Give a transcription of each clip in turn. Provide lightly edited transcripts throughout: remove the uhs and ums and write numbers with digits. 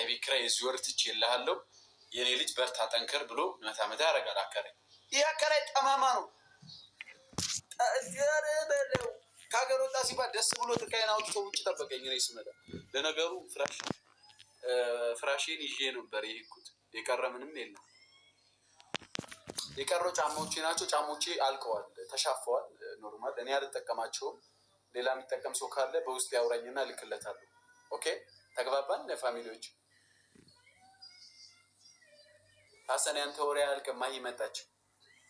ከቤት ኪራይ እዚህ ወር ትቼልሃለሁ የኔ ልጅ በርታ ጠንክር ብሎ መታ ያደርጋል። አከራይ ይህ አከራይ ጠማማ ነው። በለው ከሀገር ወጣ ሲባል ደስ ብሎ እቃዬን አውጥቶ ውጭ ጠበቀኝ። እኔ ስመጣ ለነገሩ ፍራሽን ይዤ ነበር የሄድኩት። የቀረ ምንም የለም። የቀረው ጫማዎቼ ናቸው። ጫማዎቼ አልቀዋል፣ ተሻፈዋል። ኖርማል እኔ አልጠቀማቸውም። ሌላ የሚጠቀም ሰው ካለ በውስጥ ያውራኝና እልክለታለሁ። ኦኬ ተግባባን? ፋሚሊዎች ሀሰን ያንተ ወሬ አያልቅም። ማሂ መጣች።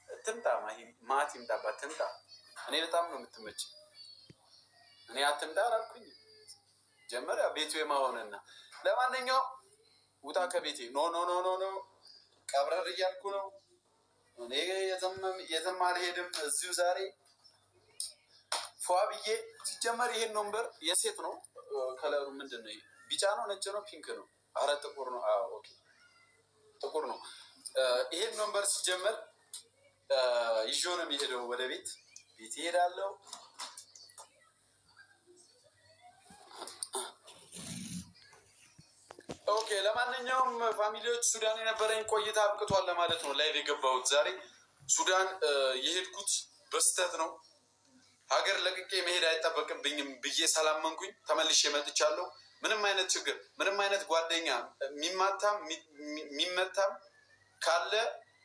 ትምጣ ማሂ፣ ማት ይምጣባት፣ ትምጣ። እኔ በጣም ነው የምትመች። እኔ አትምጣ አላልኩኝ ጀመረ ቤቱ የማሆንና ለማንኛውም ውጣ ከቤቴ። ኖ ኖ ኖ ኖ ኖ ቀብረር እያልኩ ነው እኔ። የትም አልሄድም። እዚሁ ዛሬ ፏ ብዬ። ሲጀመር ይሄን ወንበር የሴት ነው። ከለሩ ምንድን ነው? ቢጫ ነው? ነጭ ነው? ፒንክ ነው? አረ ጥቁር ነው። ኦኬ ጥቁር ነው። ይሄን ወንበር ሲጀመር ይዤው ነው የሚሄደው ወደ ቤት ይሄዳለሁ። ኦኬ ለማንኛውም ፋሚሊዎች ሱዳን የነበረኝ ቆይታ አብቅቷል ለማለት ነው ላይቭ የገባሁት ዛሬ። ሱዳን የሄድኩት በስተት ነው። ሀገር ለቅቄ መሄድ አይጠበቅብኝም ብዬ ሰላመንኩኝ። ተመልሼ መጥቻለሁ። ምንም አይነት ችግር፣ ምንም አይነት ጓደኛ የሚመታም ካለ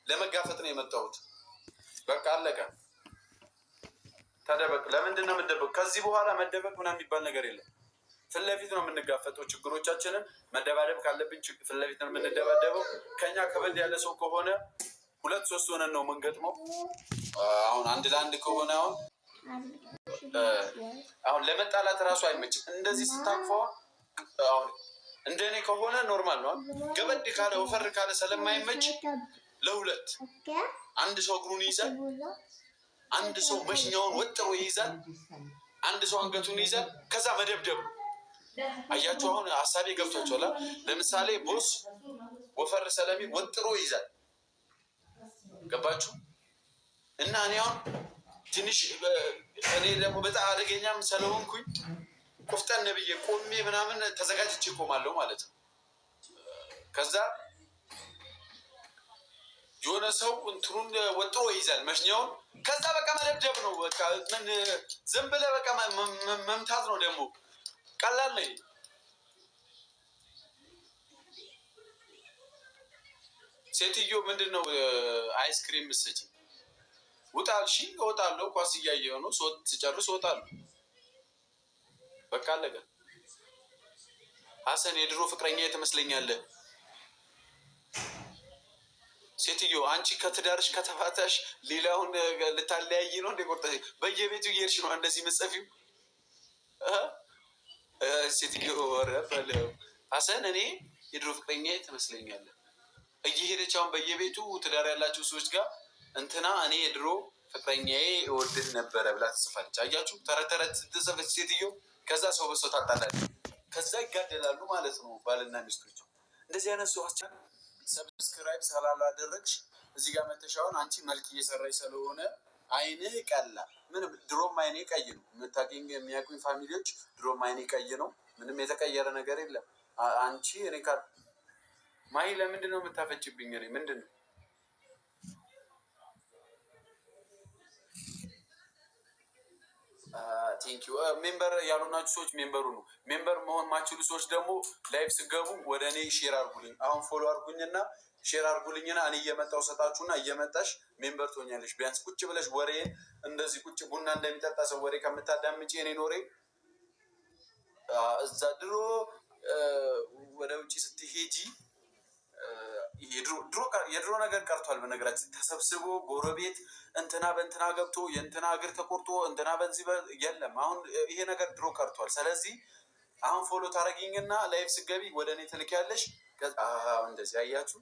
ለመጋፈጥ ነው የመጣሁት። በቃ አለቀ። ተደበቅ። ለምንድን ነው የምደበቅ? ከዚህ በኋላ መደበቅ ምናምን የሚባል ነገር የለም። ፊት ለፊት ነው የምንጋፈጠው ችግሮቻችንን። መደባደብ ካለብን ፊት ለፊት ነው የምንደባደበው። ከኛ ከበድ ያለ ሰው ከሆነ 2-3 ሆነን ነው የምንገጥመው። አሁን አንድ ለአንድ ከሆነ አሁን ለመጣላት እራሱ አይመችም። እንደዚህ ስታቅፈው አሁን እንደኔ ከሆነ ኖርማል ነው። ገበድ ካለ ወፈር ካለ ስለማይመች ለሁለት አንድ ሰው እግሩን ይይዛል፣ አንድ ሰው መሽኛውን ወጥሮ ይይዛል፣ አንድ ሰው አንገቱን ይይዛል። ከዛ መደብደብ። አያችሁ አሁን ሀሳቤ ገብቷችኋል? ለምሳሌ ቦስ ወፈር ስለሚል ወጥሮ ይይዛል። ገባችሁ? እና እኔ አሁን ትንሽ እኔ ደግሞ በጣም አደገኛም ስለሆንኩኝ ቆፍጠን ብዬ ቆሜ ምናምን ተዘጋጅቼ ቆማለሁ ማለት ነው። ከዛ የሆነ ሰው እንትኑን ወጥሮ ይይዛል መሽኛውን። ከዛ በቃ መደብደብ ነው። በቃ ምን ዝም ብለህ በቃ መምታት ነው። ደግሞ ቀላል ነው። ሴትዮ ምንድን ነው አይስክሪም ምስጭ ውጣል። እሺ እወጣለሁ። ኳስ እያየሁ ነው። ስጨርስ እወጣለሁ። በቃ አለቀ። ሀሰን የድሮ ፍቅረኛ ትመስለኛለህ። ሴትዮ አንቺ ከትዳርሽ ከተፋታሽ ሌላውን ልታለያይ ነው እንደ ቆርጠ በየቤቱ እየሄድሽ ነው እንደዚህ መጸፊው። ሴትዮ ወረፈለ ሀሰን እኔ የድሮ ፍቅረኛ ትመስለኛለህ። እየሄደች አሁን በየቤቱ ትዳር ያላቸው ሰዎች ጋር እንትና እኔ የድሮ ፍቅረኛዬ እወድህ ነበረ ብላ ትጽፋለች። አያችሁ ተረት ተረት ትጽፈች ሴትዮ። ከዛ ሰው በሰው ታጣላል። ከዛ ይጋደላሉ ማለት ነው ባልና ሚስቶች። እንደዚህ አይነት ሰው ሰብስክራይብ ስላላደረግሽ እዚህ ጋር መተሻውን አንቺ መልክ እየሰራች ስለሆነ አይንህ ቀላ። ምንም ድሮም አይኔ ቀይ ነው። የምታውቂኝ የሚያውቁኝ ፋሚሊዎች ድሮም አይኔ ቀይ ነው። ምንም የተቀየረ ነገር የለም። አንቺ እኔ ማሂ ለምንድን ነው የምታፈጭብኝ? እኔ ምንድን ነው ቴንኪዩ። ሜምበር ያልሆናችሁ ሰዎች ሜምበሩ ነው። ሜምበር መሆን ማችሉ ሰዎች ደግሞ ላይቭ ስገቡ ወደ እኔ ሼር አርጉልኝ። አሁን ፎሎ አርጉኝና ሼር አርጉልኝና እኔ እየመጣው ሰጣችሁና እየመጣሽ ሜምበር ትሆኛለሽ። ቢያንስ ቁጭ ብለሽ ወሬ እንደዚህ ቁጭ ቡና እንደሚጠጣ ሰው ወሬ ከምታዳምጪ እኔ ኖሬ እዛ ድሮ ወደ ውጭ ስትሄጂ የድሮ ነገር ቀርቷል። በነገራችን ተሰብስቦ ጎረቤት እንትና በእንትና ገብቶ የእንትና እግር ተቆርጦ እንትና በዚህ የለም። አሁን ይሄ ነገር ድሮ ቀርቷል። ስለዚህ አሁን ፎሎ ታደርጊኝና ላይፍ ስገቢ ወደ እኔ ትልኪያለሽ። እንደዚህ አያችሁ።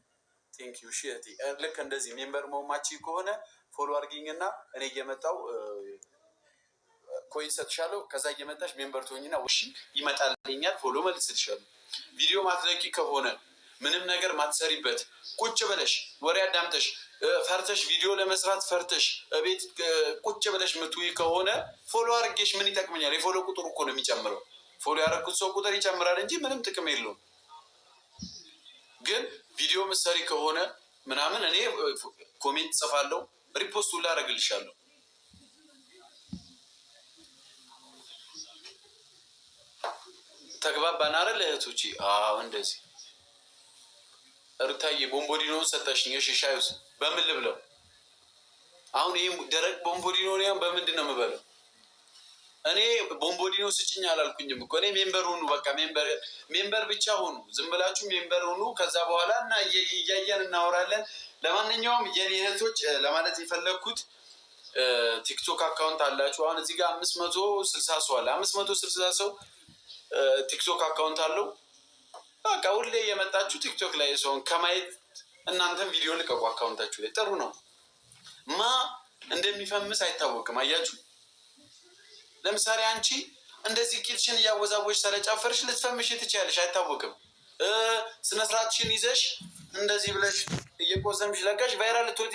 ቴንኪዩ ሺቲ። ልክ እንደዚህ ሜምበር መሆማች ከሆነ ፎሎ አድርጊኝና እኔ እየመጣው ኮይን ሰጥሻለሁ። ከዛ እየመጣሽ ሜምበር ትሆኝና ውሺ ይመጣልኛል። ፎሎ መልስልሻለሁ። ቪዲዮ ማትለቂ ከሆነ ምንም ነገር ማትሰሪበት ቁጭ ብለሽ ወሬ አዳምጠሽ ፈርተሽ ቪዲዮ ለመስራት ፈርተሽ ቤት ቁጭ ብለሽ ምትውይ ከሆነ ፎሎ አድርጌሽ ምን ይጠቅመኛል? የፎሎ ቁጥር እኮ ነው የሚጨምረው። ፎሎ ያደረኩት ሰው ቁጥር ይጨምራል እንጂ ምንም ጥቅም የለውም። ግን ቪዲዮ ምሰሪ ከሆነ ምናምን እኔ ኮሜንት ጽፋለሁ፣ ሪፖስት ሁላ አደርግልሻለሁ። ተግባባን አይደል እህቶቼ? አዎ እንደዚህ ሩታዬ ቦምቦዲኖን ሰጠሽኝ። እሺ ሻዩስ በምን ልብለው? አሁን ይህ ደረቅ ቦምቦዲኖ በምንድን ነው የምበለው? እኔ ቦምቦዲኖ ስጭኝ አላልኩኝም እኮ። እኔ ሜምበር ሁኑ፣ በቃ ሜምበር ብቻ ሁኑ። ዝም ብላችሁ ሜምበር ሁኑ። ከዛ በኋላ እና እያየን እናወራለን። ለማንኛውም የኔ እህቶች ለማለት የፈለግኩት ቲክቶክ አካውንት አላችሁ። አሁን እዚህ ጋር 560 ሰው አለ። 560 ሰው ቲክቶክ አካውንት አለው። በቃ ሁሌ የመጣችሁ ቲክቶክ ላይ ሰውን ከማየት እናንተም ቪዲዮ ልቀቁ አካውንታችሁ ላይ። ጥሩ ነው። ማ እንደሚፈምስ አይታወቅም። አያችሁ፣ ለምሳሌ አንቺ እንደዚህ ቂጥሽን እያወዛወሽ ስለጨፈርሽ ልትፈምሽ ትችያለሽ፣ አይታወቅም። ስነስርዓትሽን ይዘሽ እንደዚህ ብለሽ እየቆዘምሽ ለጋሽ ቫይራል ልትወጪ